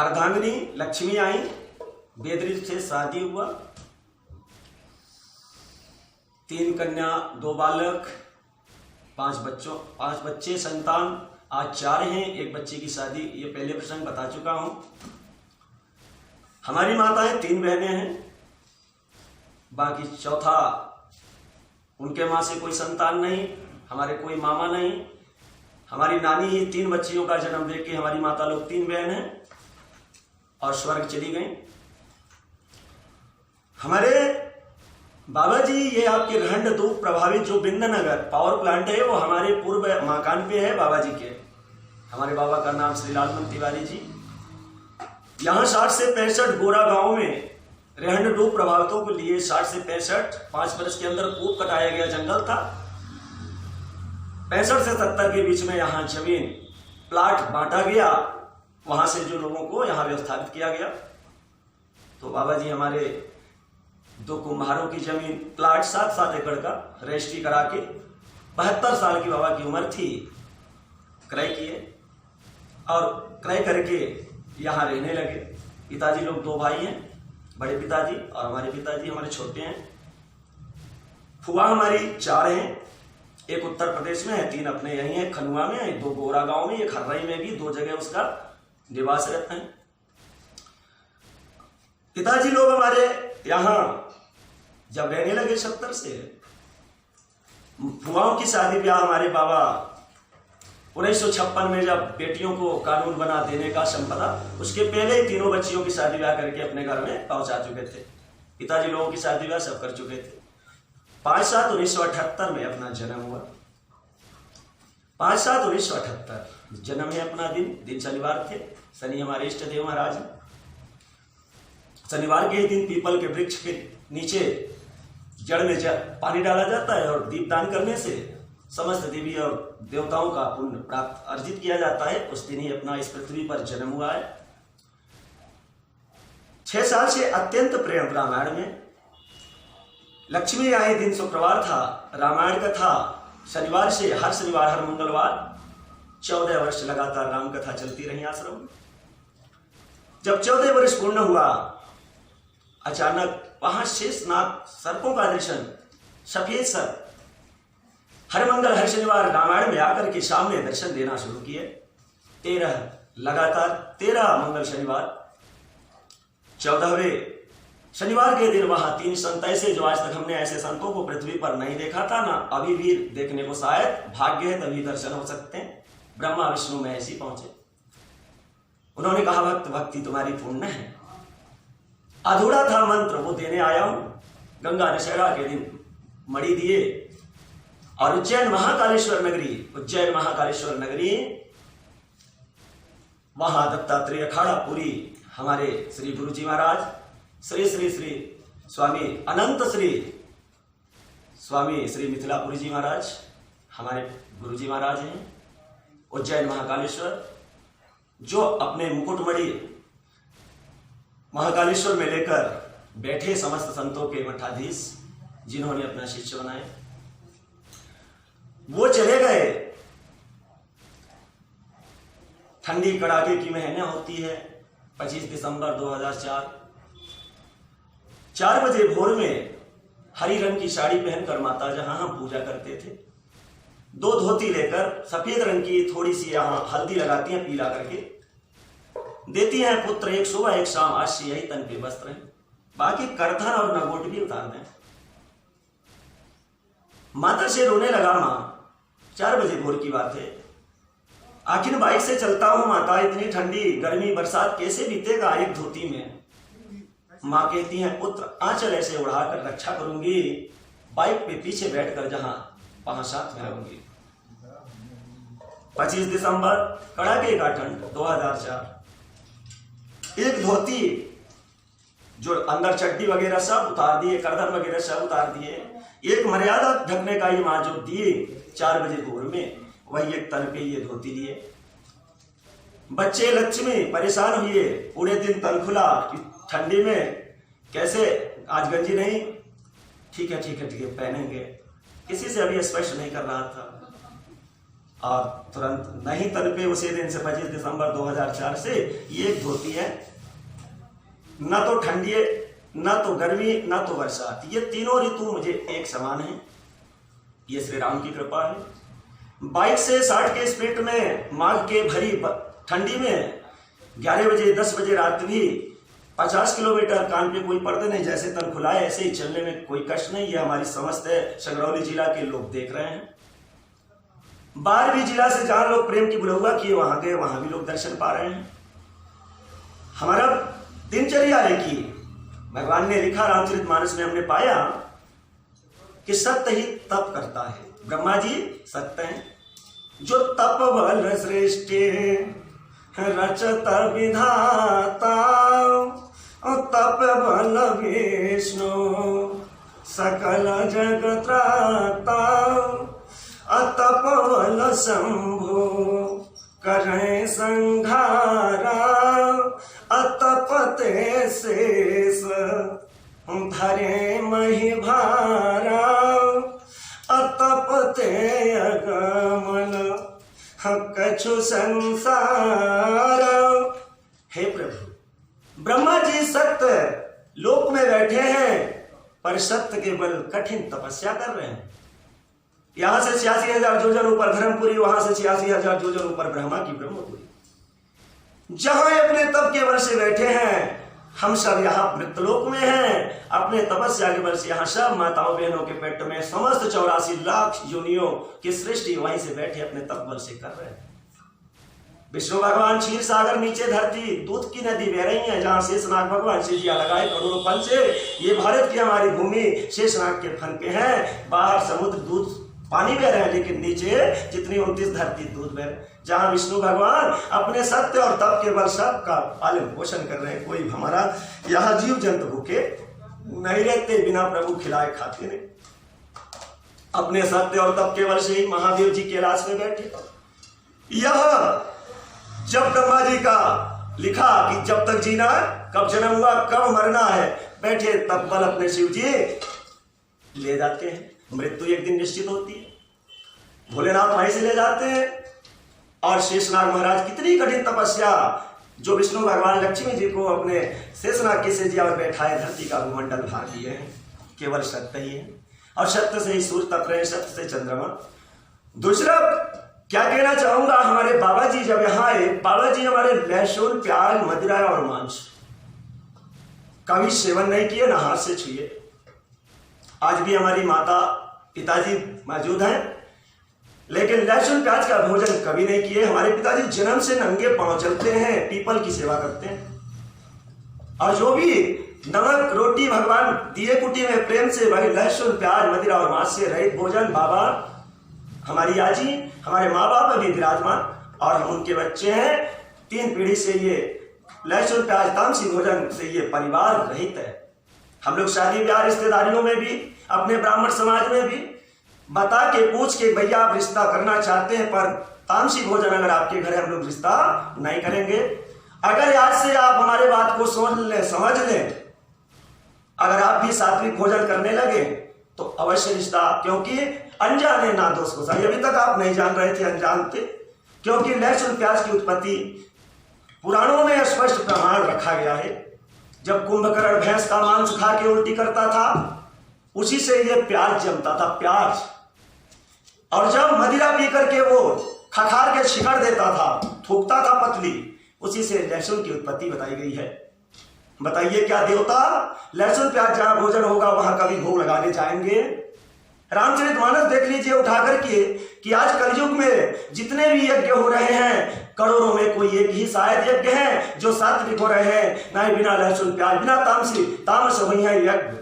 अर्धांगिनी लक्ष्मी आई, बेदरी से शादी हुआ, 3 कन्या 2 बालक 5 बच्चे संतान आज 4 हैं, 1 बच्चे की शादी, ये पहले प्रसंग बता चुका हूं। हमारी माताएं 3 बहनें हैं, बाकी चौथा उनके मां से कोई संतान नहीं, हमारे कोई मामा नहीं। हमारी नानी ही 3 बच्चियों का जन्म देके हमारी माता लोग 3 बहन हैं और स्वर्ग चली गई। हमारे बाबा जी ये आपके रंड धूप प्रभावित जो बिंदनगर पावर प्लांट है वो हमारे पूर्व मकान पे है बाबा जी के। हमारे बाबा का नाम श्री लालमन तिवारी जी। यहाँ 60 से 65 गोरा गांव में रहंड डूब प्रभावितों के लिए 60 से 65 5 वर्ष के अंदर कूप कटाया गया जंगल था। 65 से 70 के बीच में यहाँ जमीन प्लाट बांटा गया, वहां से जो लोगों को यहाँ व्यवस्थापित किया गया। तो बाबा जी हमारे 2 कुम्हारों की जमीन प्लाट 7-7 एकड़ का रजिस्ट्री करा के 72 साल की बाबा की उम्र थी, क्रय किए और क्रय करके यहाँ रहने लगे। पिताजी लोग 2 भाई हैं, बड़े पिताजी और हमारे पिताजी हमारे छोटे हैं। फुआ हमारी 4 हैं, एक उत्तर प्रदेश में है, 3 अपने यहीं है खनुआ में, 2 गोरा गांव में, एक हर्रई में भी, 2 जगह उसका निवास रहते हैं। पिताजी लोग हमारे यहाँ जब रहने लगे 70 से, फुआओं की शादी ब्याह हमारे बाबा 1956 में जब बेटियों को कानून बना देने का संपदा, उसके पहले ही 3 बच्चियों की शादी ब्याह करके अपने घर में पहुंचा चुके थे। पिताजी लोगों की शादी ब्याह सब कर चुके थे। 5/7/1978 में अपना जन्म हुआ। 5/7/1978 जन्म है अपना दिन शनिवार थे। शनि हमारे इष्ट देव महाराज। शनिवार के दिन पीपल के वृक्ष के नीचे जड़ में पानी डाला जाता है और दीपदान करने से समस्त देवी और देवताओं का पुण्य प्राप्त अर्जित किया जाता है। उस दिन ही अपना इस पृथ्वी पर जन्म हुआ है। 6 साल से अत्यंत प्रेम रामायण में। लक्ष्मी आई दिन शुक्रवार था। रामायण कथा शनिवार से हर शनिवार हर मंगलवार 14 वर्ष लगातार राम कथा चलती रही आश्रम में। जब 14 वर्ष पूर्ण हुआ, अचानक वहां शेषनाग सर्पों का दर्शन, सफेद सर्प हर मंगल हर शनिवार रामायण में आकर के सामने दर्शन देना शुरू किए। 13 मंगल शनिवार, 14वें शनिवार के दिन वहां 3 संत ऐसे जो आज तक हमने ऐसे संतों को पृथ्वी पर नहीं देखा था, ना अभी भी देखने को शायद भाग्य है, तभी दर्शन हो सकते हैं। ब्रह्मा विष्णु में ऐसे पहुंचे। उन्होंने कहा भक्त भक्ति तुम्हारी पूर्ण है, अधूरा था मंत्र वो देने आया हूं। गंगा दशहरा के दिन मणि दिए और उज्जैन महाकालेश्वर नगरी वहां दत्तात्रेय अखाड़ा पूरी हमारे श्री गुरु जी महाराज श्री श्री श्री स्वामी अनंत श्री स्वामी श्री मिथिलापुरी जी महाराज हमारे गुरु जी महाराज हैं। उज्जैन महाकालेश्वर जो अपने मुकुटमणि महाकालेश्वर में लेकर बैठे समस्त संतों के मठाधीश, जिन्होंने अपना शिष्य बनाए, वो चले गए। ठंडी कड़ाके की महीने होती है। 25 दिसंबर 2004, 4 बजे भोर में हरी रंग की साड़ी पहनकर माता जहां हम पूजा करते थे, 2 धोती लेकर सफेद रंग की थोड़ी सी यहां हल्दी लगाती हैं पीला करके, देती हैं पुत्र एक सुबह एक शाम, आज से यही तन पे वस्त्र है, बाकी करधन और नगोट भी उतार दें। माता से रोने लगा मां। 4 बजे भोर की बात है। आखिर बाइक से चलता हूं माता, इतनी ठंडी गर्मी बरसात कैसे बीतेगा एक धोती में। मां कहती है पुत्र आंचल ऐसे उड़ाकर रक्षा करूंगी, बाइक पे पीछे बैठकर जहां वहां साथ में रहूंगी। 25 दिसंबर कड़ाके का ठंड 2004। एक धोती जो अंदर चड्डी वगैरह सब उतार दिए, करधन वगैरह सब उतार दिए। एक मर्यादा ढकने का ही मां जो दिए 4 बजे भोर में, वही एक तन पे ये धोती लिए। बच्चे लक्ष्मी परेशान हुए, पूरे दिन तन खुला ठंडी में, कैसे आज गंजी नहीं, ठीक है पहनेंगे। किसी से अभी स्पर्श नहीं कर रहा था। और तुरंत नहीं तन पे उसी दिन से 25 दिसंबर 2004 से ये एक धोती है। न तो ठंडी, न तो गर्मी, न तो बरसात, ये तीनों ऋतु मुझे एक समान है। ये श्री राम की कृपा है। बाइक से 60 के स्पीड में माघ के भरी ठंडी में 11 बजे 10 बजे रात भी 50 किलोमीटर, कान पे कोई पर्दे नहीं, जैसे तन खुला है ऐसे ही चलने में कोई कष्ट नहीं। ये हमारी समस्त संगरौली जिला के लोग देख रहे हैं। 12वीं जिला से जहां लोग प्रेम की बुलहुआ किए वहां गए, वहां भी लोग दर्शन पा रहे हैं। हमारा दिनचर्या देखिए, भगवान ने लिखा रामचरितमानस में, हमने पाया कि सत्य ही तप करता है। ब्रह्मा जी सत्य हैं, जो तप बल श्रेष्ठ रचत विधाता, तप बल विष्णु सकल जगत त्राता, अतप बल शंभु करें संघारा, अतपते शेष धरे मही भारा, अतपते अगमन कछु संसार। हे प्रभु, ब्रह्मा जी सत्य लोक में बैठे हैं, पर सत्य के बल कठिन तपस्या कर रहे हैं। यहां से 86,000 योजन ऊपर धर्मपुरी, वहां से 86,000 योजन ऊपर ब्रह्मा की ब्रह्मपुरी। जहां अपने तप के बल से बैठे हैं, हम सब यहाँ मृतलोक में हैं। अपने तपस्या के बल से यहाँ सब माताओं बहनों के पेट में समस्त 84 लाख योनियों की सृष्टि वहीं से बैठे अपने तप बल से कर रहे हैं। विष्णु भगवान क्षीर सागर, नीचे धरती दूध की नदी बह रही है, जहाँ शेषनाग भगवान शेषिया लगाए करोड़ों फल से। ये भारत की हमारी भूमि शेषनाग के फल पे है। बाहर समुद्र दूध पानी बह रहे हैं, लेकिन नीचे जितनी 29 धरती दूध बह रहे, जहां विष्णु भगवान अपने सत्य और तप के बल सबका पालन पोषण कर रहे हैं। कोई हमारा यहाँ जीव जंतु भूखे नहीं रहते, बिना प्रभु खिलाए खाते नहीं। अपने सत्य और तप के बल से ही महादेव जी कैलाश में बैठे। यह जब ब्रह्मा जी का लिखा कि जब तक जीना है, कब जन्म हुआ, कब मरना है, बैठे तप बल अपने शिव जी ले जाते हैं। मृत्यु एक दिन निश्चित होती है, भोलेनाथ वहीं से ले जाते हैं। और शेषनाग महाराज कितनी कठिन तपस्या, जो विष्णु भगवान लक्ष्मी जी को अपने शेषनाग की सेजिया पर बैठाए धरती का भूमंडल भार दिए हैं। केवल सत्य ही है, और सत्य से ही सूर्य तप रहे, सत्य से चंद्रमा। दूसरा क्या कहना चाहूंगा, हमारे बाबा जी जब यहाँ आए, बाबा जी हमारे लहसुन प्याज मदिरा और मांस कभी सेवन नहीं किए, ना हाथ से छुए। आज भी हमारी माता पिताजी मौजूद हैं, लेकिन लहसुन प्याज का भोजन कभी नहीं किए। हमारे पिताजी जन्म से नंगे पांव चलते हैं, पीपल की सेवा करते हैं। और जो भी नमक रोटी भगवान दिए कुटी में प्रेम से भरे लहसुन प्याज मदिरा और मांस से रहित भोजन, बाबा हमारी आजी हमारे माँ बाप अभी विराजमान और हम उनके बच्चे हैं। 3 पीढ़ी से ये लहसुन प्याज तामसी भोजन से ये परिवार रहित है। हम लोग शादी ब्याह रिश्तेदारियों में भी, अपने ब्राह्मण समाज में भी बता के पूछ के, भैया आप रिश्ता करना चाहते हैं, पर तामसी भोजन अगर आपके घर है, हम लोग रिश्ता नहीं करेंगे। अगर आज से आप हमारे बात को समझ लें, अगर आप भी सात्विक भोजन करने लगे तो अवश्य रिश्ता, क्योंकि अनजाने ना दोष को सही। अभी तक आप नहीं जान रहे थे, अनजान थे, क्योंकि लहसुन प्याज की उत्पत्ति पुराणों में स्पष्ट प्रमाण रखा गया है। जब कुंभकर्ण भैंस का मांस खा के उल्टी करता था, उसी से ये प्याज जमता था, प्याज। और जब मदिरा पी करके वो खखार के छिकड़ देता था, थूकता था पतली, उसी से लहसुन की उत्पत्ति बताई गई है। बताइए क्या देवता लहसुन प्याज जहां भोजन होगा वहां कभी भोग लगाने जाएंगे? रामचरितमानस देख लीजिए उठा करके कि आज कलयुग में जितने भी यज्ञ हो रहे हैं, करोड़ों में कोई एक ही शायद यज्ञ है जो सात्विक हो रहे हैं, ना ही बिना लहसुन प्याज, बिना तामस हुई है यज्ञ।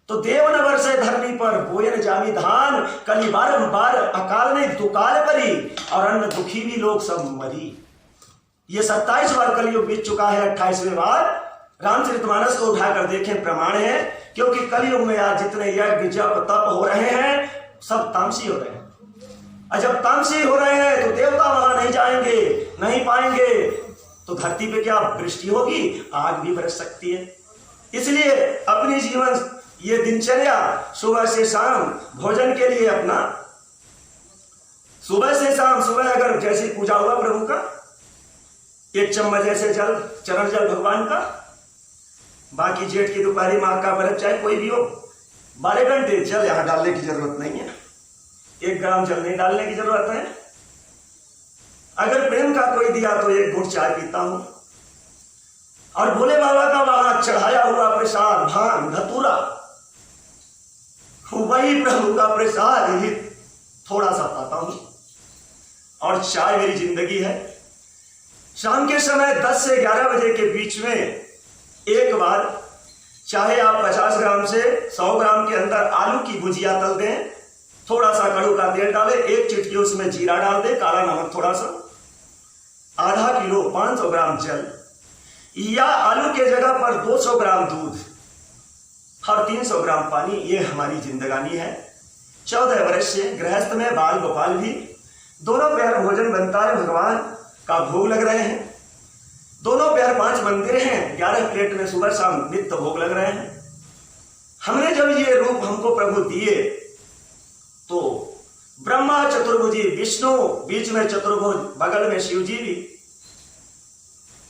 तो देव न बरसे धरनी पर बोयन जामी धान, कली बारंबार अकाल ने दुकाल परी, और अन्न दुखी भी लोग सब मरी। ये 27 बार कलयुग बीत चुका है, 28वें बार रामचरितमानस को उठाकर देखें, प्रमाण है। क्योंकि कलयुग में आज जितने यज्ञ जप तप हो रहे हैं, सब तामसी हो रहे हैं। और जब तामसी हो रहे हैं तो देवता वहां नहीं जाएंगे, नहीं पाएंगे, तो धरती पे क्या वृष्टि होगी? आग भी बरस सकती है। इसलिए अपनी जीवन ये दिनचर्या सुबह से शाम भोजन के लिए अपना सुबह से शाम, सुबह अगर जैसी पूजा हुआ प्रभु का, 1 चम्मच ऐसे जल, चरण जल भगवान का, बाकी जेठ की दोपहरी माँ का बल्ब, चाहे कोई भी हो, 12 घंटे जल यहां डालने की जरूरत नहीं है, 1 ग्राम जल नहीं डालने की जरूरत है। अगर प्रेम का कोई दिया तो 1 घूंट चाय पीता हूं। और भोले बाबा का वहां चढ़ाया हुआ प्रसाद, भांग धतूरा, वही प्रभु का प्रसाद ही थोड़ा सा पाता हूं। और चाय मेरी जिंदगी है। शाम के समय 10 से 11 बजे के बीच में एक बार, चाहे आप 50 ग्राम से 100 ग्राम के अंदर आलू की भुजिया तल दें, थोड़ा सा कड़ू का तेल डालें, 1 चिटकी उसमें जीरा डाल दें, काला नमक थोड़ा सा, आधा किलो 500 ग्राम जल, या आलू के जगह पर 200 ग्राम दूध और 300 ग्राम पानी, ये हमारी जिंदगानी है। 14 वर्ष से गृहस्थ में बाल गोपाल भी, दोनों पैर भोजन बनता है, भगवान का भोग लग रहे हैं, दोनों पैर 5 मंदिर हैं, 11 प्लेट में सुबह शाम नित्य भोग लग रहे हैं। हमने जब ये रूप हमको प्रभु दिए तो ब्रह्मा चतुर्भुजी विष्णु, बीच में चतुर्भुज, बगल में शिव जी भी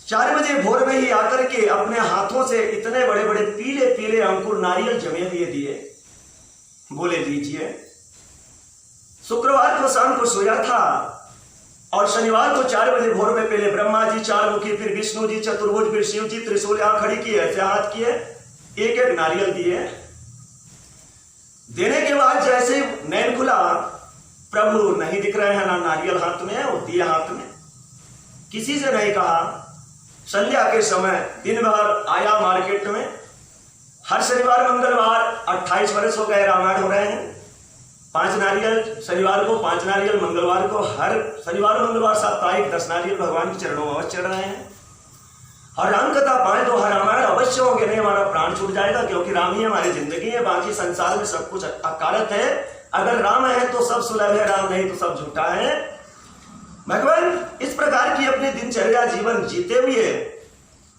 4 बजे भोर में ही आकर के अपने हाथों से इतने बड़े बड़े पीले पीले अंकुर नारियल जमे हुए दिए, बोले लीजिए। शुक्रवार को शाम को सोया था और शनिवार को 4 बजे भोर में पहले ब्रह्मा जी 4 मुखी, फिर विष्णु जी चतुर्भुज, फिर शिव जी त्रिशूल यहां खड़ी किए, ऐसे हाथ किए, 1-1 नारियल दिए। देने के बाद जैसे नैन खुला, प्रभु नहीं दिख रहे हैं, ना नारियल हाथ में और दिए हाथ में, किसी से नहीं कहा। संध्या के समय दिन भर आया मार्केट में, हर शनिवार मंगलवार 28 वर्ष हो गए रामायण हो रहे हैं, 5 नारियल शनिवार को, 5 नारियल मंगलवार को, हर शनिवार मंगलवार साप्ताहिक 10 नारियल भगवान के चरणों में अवश्य चढ़ रहे हैं। और राम कथा 5 दोहा रामायण अवश्य होंगे, नहीं हमारा प्राण छूट जाएगा, क्योंकि राम ही हमारी जिंदगी है, बाकी संसार में सब कुछ अकारत है। अगर राम है तो सब सुलभ है, राम नहीं तो सब झूठा है। भगवान इस प्रकार की अपनी दिनचर्या जीवन जीते हुए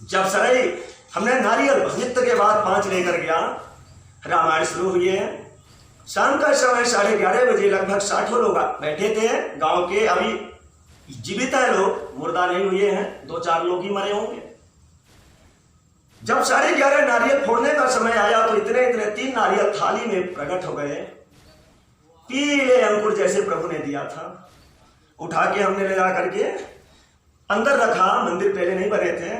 जब सराय हमने नारियल नित्य के बाद 5 लेकर गया, रामायण शुरू हुई है। शाम का समय 11:30 बजे लगभग 60 लोग बैठे थे गांव के, अभी जीवित है लोग, मुर्दा नहीं हुए हैं, 2-4 लोग ही मरे होंगे। जब 11:30 नारियल फोड़ने का समय आया तो इतने 3 नारियल थाली में प्रकट हो गए, पीले अंकुर जैसे प्रभु ने दिया था। उठा के हमने ले जा करके अंदर रखा, मंदिर पहले नहीं बने थे,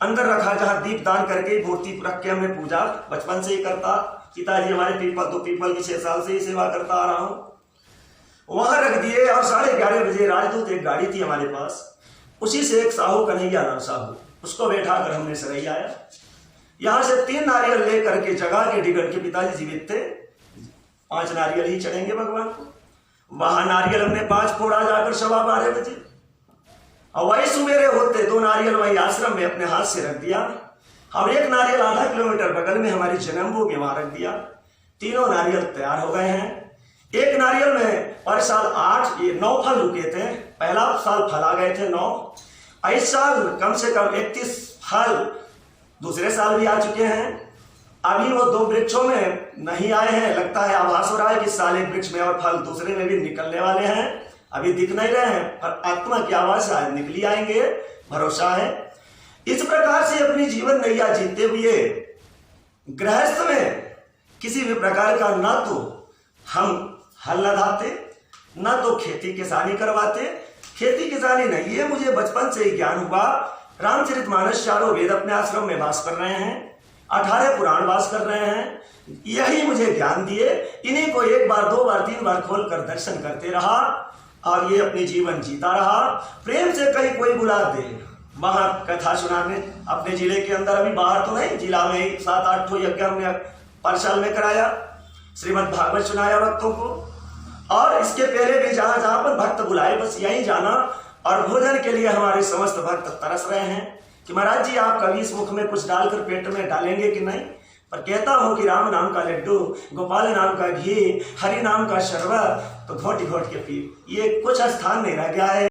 अंदर रखा, जहां दीप दान करके मूर्ति रख के हमने पूजा बचपन से ही करता, पिताजी हमारे पीपल की 6 साल से ही सेवा करता आ रहा हूं, वहां रख दिए। और 11:30 बजे राजदूत एक गाड़ी थी हमारे पास, उसी से एक साहू, कन्हैया नाम साहू, उसको बैठा कर हमने सराय आया। यहां से 3 नारियल लेकर के जगा के डिगड़ के, पिताजी जीवित थे, 5 नारियल ही चढ़ेंगे भगवान को। वहां नारियल हमने 5 फोड़ा जाकर 12:15 बजे, और वही सुबेरे होते 2 नारियल वही आश्रम में अपने हाथ से रख दिया, और 1 नारियल आधा किलोमीटर बगल में हमारी जन्मभूमि वहां रख दिया। तीनों नारियल तैयार हो गए हैं। 1 नारियल में पर साल 9 फल रुके थे, पहला साल फल आ गए थे 9, इस साल कम से कम 31 फल दूसरे साल भी आ चुके हैं। अभी वो 2 वृक्षों में नहीं आए हैं, लगता है आभास हो रहा है कि साल एक वृक्ष में और फल दूसरे में भी निकलने वाले हैं, अभी दिख नहीं रहे हैं, पर आत्मा की आवाज से आज निकली आएंगे, भरोसा है। इस प्रकार से अपनी जीवन नैया जीते हुए गृहस्थ में किसी भी प्रकार का ना तो हम हल लगाते, ना तो खेती किसानी करवाते। खेती किसानी नहीं, ये मुझे बचपन से ही ज्ञान हुआ। रामचरितमानस 4 वेद अपने आश्रम में वास कर रहे हैं, 18 पुराण वास कर रहे हैं, यही मुझे ज्ञान दिए। इन्हीं को 1 बार 2 बार 3 बार खोल कर दर्शन करते रहा और ये अपनी जीवन जीता रहा। प्रेम से कहीं कोई बुला दे वहां कथा सुनाने, अपने जिले के अंदर, अभी बाहर तो नहीं, जिला में ही 7-8 यज्ञ हमने परसाल में कराया, श्रीमद् भागवत सुनाया भक्तों को। और इसके पहले भी जहां जहां पर भक्त बुलाए बस यही जाना। और भोजन के लिए हमारे समस्त भक्त तरस रहे हैं कि महाराज जी आप कभी इस मुख में कुछ डालकर पेट में डालेंगे कि नहीं। पर कहता हूं कि राम नाम का लड्डू, गोपाल नाम का घी, हरि नाम का शरबत तो घोट घोट के पी, ये कुछ स्थान नहीं रह गया है।